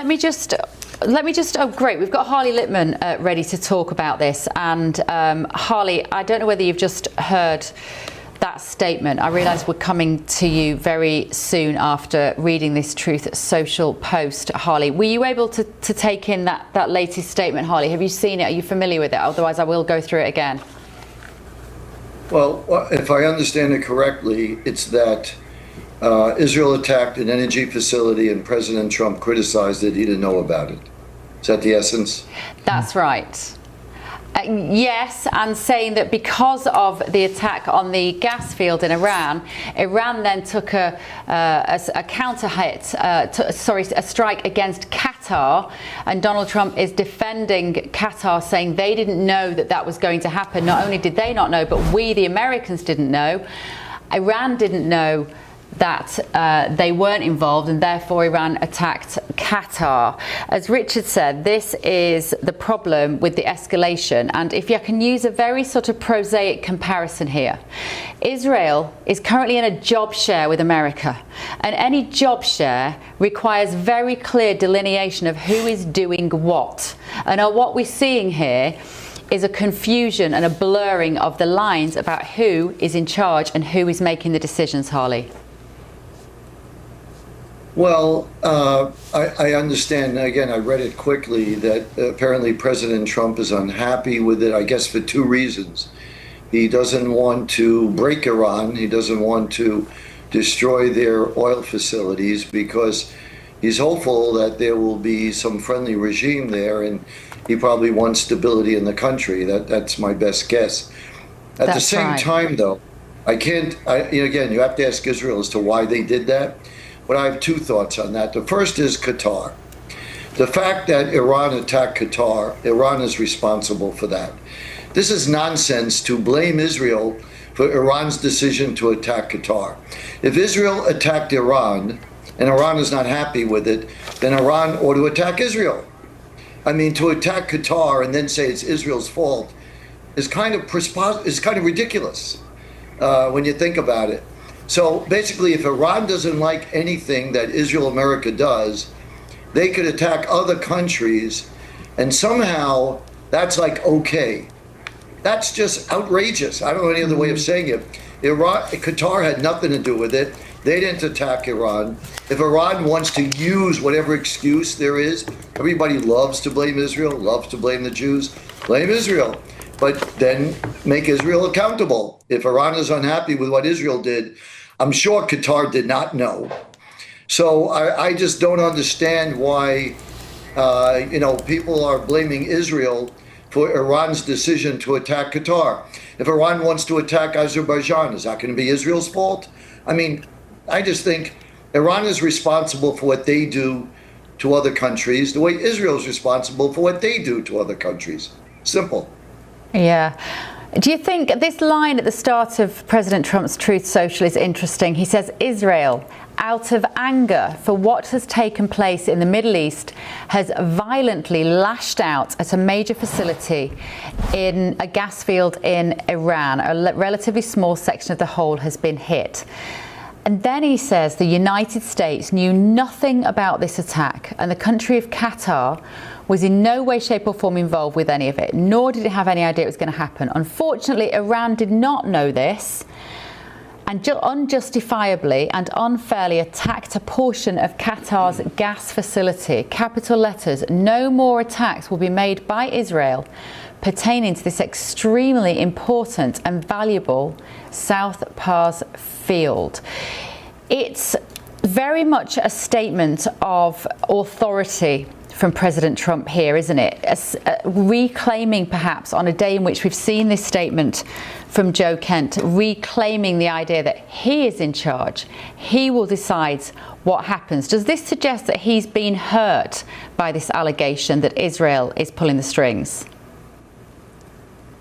Let me just, oh great, we've got Harley Lippman ready to talk about this. And Harley, I don't know whether you've just heard that statement. I realise we're coming to you very soon after reading this Truth Social post, Harley. Were you able to take in that latest statement, Harley? Have you seen it? Are you familiar with it? Otherwise, I will go through it again. Well, if I understand it correctly, it's that Israel attacked an energy facility and President Trump criticized it. He didn't know about it. Is that the essence? That's right. Yes, and saying that because of the attack on the gas field in Iran, Iran then took a counter hit, a strike against Qatar, and Donald Trump is defending Qatar, saying they didn't know that was going to happen. Not only did they not know, but we, the Americans, didn't know. Iran didn't know that they weren't involved, and therefore Iran attacked Qatar. As Richard said, this is the problem with the escalation. And if you can use a very sort of prosaic comparison here, Israel is currently in a job share with America, and any job share requires very clear delineation of who is doing what. And what we're seeing here is a confusion and a blurring of the lines about who is in charge and who is making the decisions, Harley. Well, I understand. Again, I read it quickly that apparently President Trump is unhappy with it, I guess for two reasons. He doesn't want to break Iran. He doesn't want to destroy their oil facilities because he's hopeful that there will be some friendly regime there, and he probably wants stability in the country. That's my best guess. At the same time, though, again, you have to ask Israel as to why they did that. But I have two thoughts on that. The first is Qatar. The fact that Iran attacked Qatar, Iran is responsible for that. This is nonsense to blame Israel for Iran's decision to attack Qatar. If Israel attacked Iran and Iran is not happy with it, then Iran ought to attack Israel. I mean, to attack Qatar and then say it's Israel's fault is kind of ridiculous when you think about it. So basically, if Iran doesn't like anything that Israel America does, they could attack other countries, and somehow that's like okay. That's just outrageous. I don't know any other way of saying it. Qatar had nothing to do with it. They didn't attack Iran. If Iran wants to use whatever excuse there is, everybody loves to blame Israel, loves to blame the Jews. Blame Israel, but then make Israel accountable. If Iran is unhappy with what Israel did, I'm sure Qatar did not know. So I just don't understand why, people are blaming Israel for Iran's decision to attack Qatar. If Iran wants to attack Azerbaijan, is that going to be Israel's fault? I mean, I just think Iran is responsible for what they do to other countries, the way Israel is responsible for what they do to other countries. Simple. Yeah. Do you think this line at the start of President Trump's Truth Social is interesting? He says, Israel, out of anger for what has taken place in the Middle East, has violently lashed out at a major facility in a gas field in Iran. A relatively small section of the whole has been hit. And then he says the United States knew nothing about this attack, and the country of Qatar was in no way, shape or form involved with any of it, nor did it have any idea it was going to happen. Unfortunately, Iran did not know this and unjustifiably and unfairly attacked a portion of Qatar's gas facility. Capital letters, no more attacks will be made by Israel pertaining to this extremely important and valuable South Pars field. It's very much a statement of authority from President Trump here, isn't it? Reclaiming, perhaps, on a day in which we've seen this statement from Joe Kent, reclaiming the idea that he is in charge. He will decide what happens. Does this suggest that he's been hurt by this allegation that Israel is pulling the strings?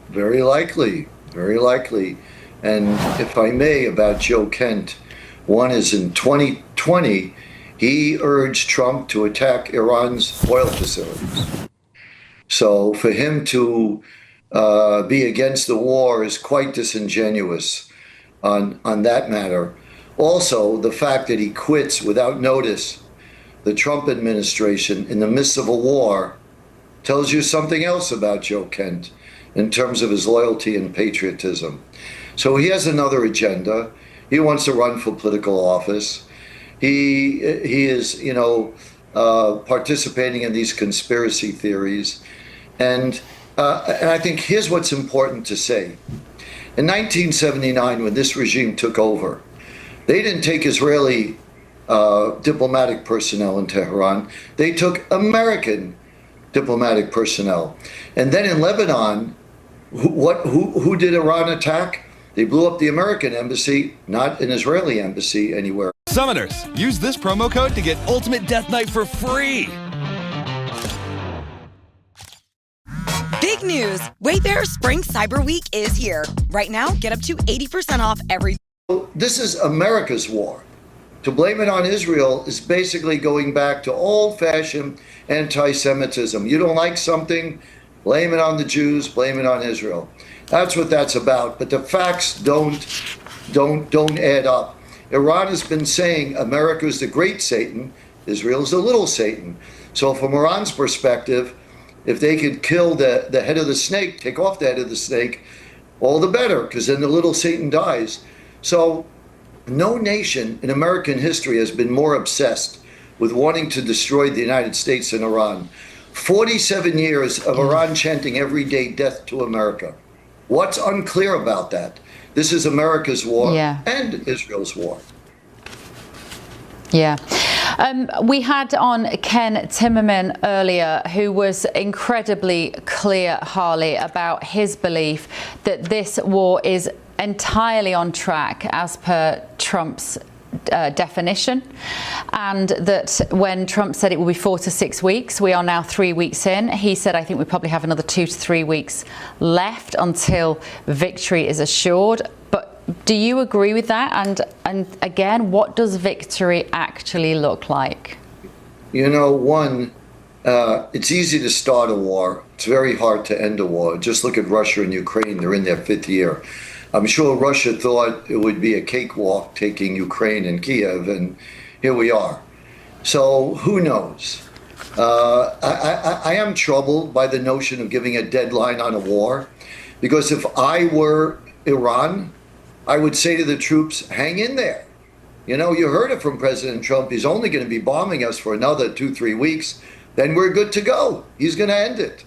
Very likely, very likely. And if I may, about Joe Kent, one is in 2020, he urged Trump to attack Iran's oil facilities. So for him to be against the war is quite disingenuous on that matter. Also, the fact that he quits without notice the Trump administration in the midst of a war tells you something else about Joe Kent in terms of his loyalty and patriotism. So he has another agenda. He wants to run for political office. He is, participating in these conspiracy theories. And I think here's what's important to say. In 1979, when this regime took over, they didn't take Israeli diplomatic personnel in Tehran. They took American diplomatic personnel. And then in Lebanon, who did Iran attack? They blew up the American embassy, not an Israeli embassy anywhere. Summoners, use this promo code to get Ultimate Death Knight for free. Big news! Wayfair Spring Cyber Week is here. Right now, get up to 80% off every... This is America's war. To blame it on Israel is basically going back to old-fashioned anti-Semitism. You don't like something, blame it on the Jews, blame it on Israel. That's what that's about. But the facts don't add up. Iran has been saying America is the great Satan, Israel is the little Satan. So from Iran's perspective, if they could kill the head of the snake, take off the head of the snake, all the better, because then the little Satan dies. So no nation in American history has been more obsessed with wanting to destroy the United States than Iran. 47 years of Iran chanting every day, death to America. What's unclear about that? This is America's war and Israel's war. Yeah. We had on Ken Timmerman earlier, who was incredibly clear, Harley, about his belief that this war is entirely on track as per Trump's definition, and that when Trump said it will be 4 to 6 weeks, we are now 3 weeks in. He said, I think we probably have another 2 to 3 weeks left until victory is assured. But do you agree with that? And again, what does victory actually look like? It's easy to start a war. It's very hard to end a war. Just look at Russia and Ukraine. They're in their 5th year. I'm sure Russia thought it would be a cakewalk taking Ukraine and Kiev, and here we are. So who knows? I am troubled by the notion of giving a deadline on a war, because if I were Iran, I would say to the troops, hang in there. You heard it from President Trump. He's only going to be bombing us for another 2-3 weeks. Then we're good to go. He's going to end it.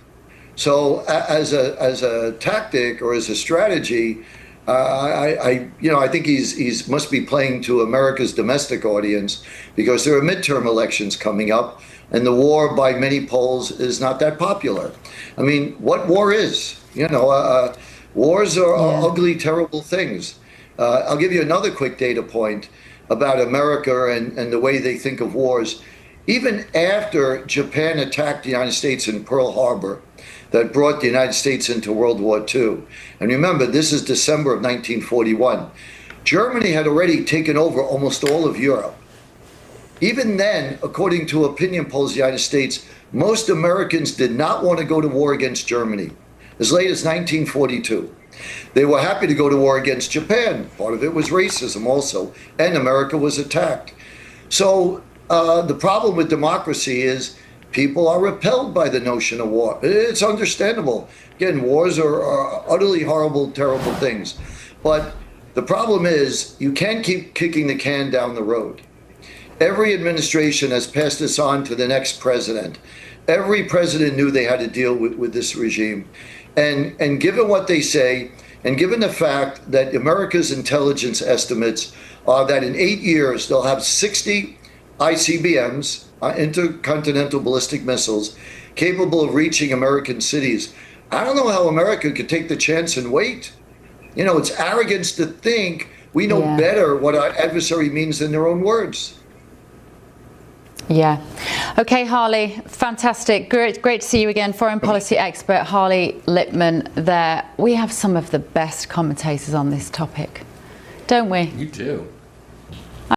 So as a tactic or as a strategy, I think he's must be playing to America's domestic audience, because there are midterm elections coming up, and the war by many polls is not that popular. I mean, what war is? Wars are ugly, terrible things. I'll give you another quick data point about America and the way they think of wars. Even after Japan attacked the United States in Pearl Harbor, that brought the United States into World War II. And remember, this is December of 1941. Germany had already taken over almost all of Europe. Even then, according to opinion polls in the United States, most Americans did not want to go to war against Germany. As late as 1942. They were happy to go to war against Japan. Part of it was racism also, and America was attacked. So the problem with democracy is people are repelled by the notion of war. It's understandable. Again, wars are utterly horrible, terrible things. But the problem is you can't keep kicking the can down the road. Every administration has passed this on to the next president. Every president knew they had to deal with this regime. And given what they say, and given the fact that America's intelligence estimates are that in 8 years they'll have 60 ICBMs, intercontinental ballistic missiles, capable of reaching American cities. I don't know how America could take the chance and wait. It's arrogance to think we know better what our adversary means than their own words. Yeah. Okay, Harley, fantastic. Great to see you again. Foreign policy expert Harley Lippman there. We have some of the best commentators on this topic, don't we? You do.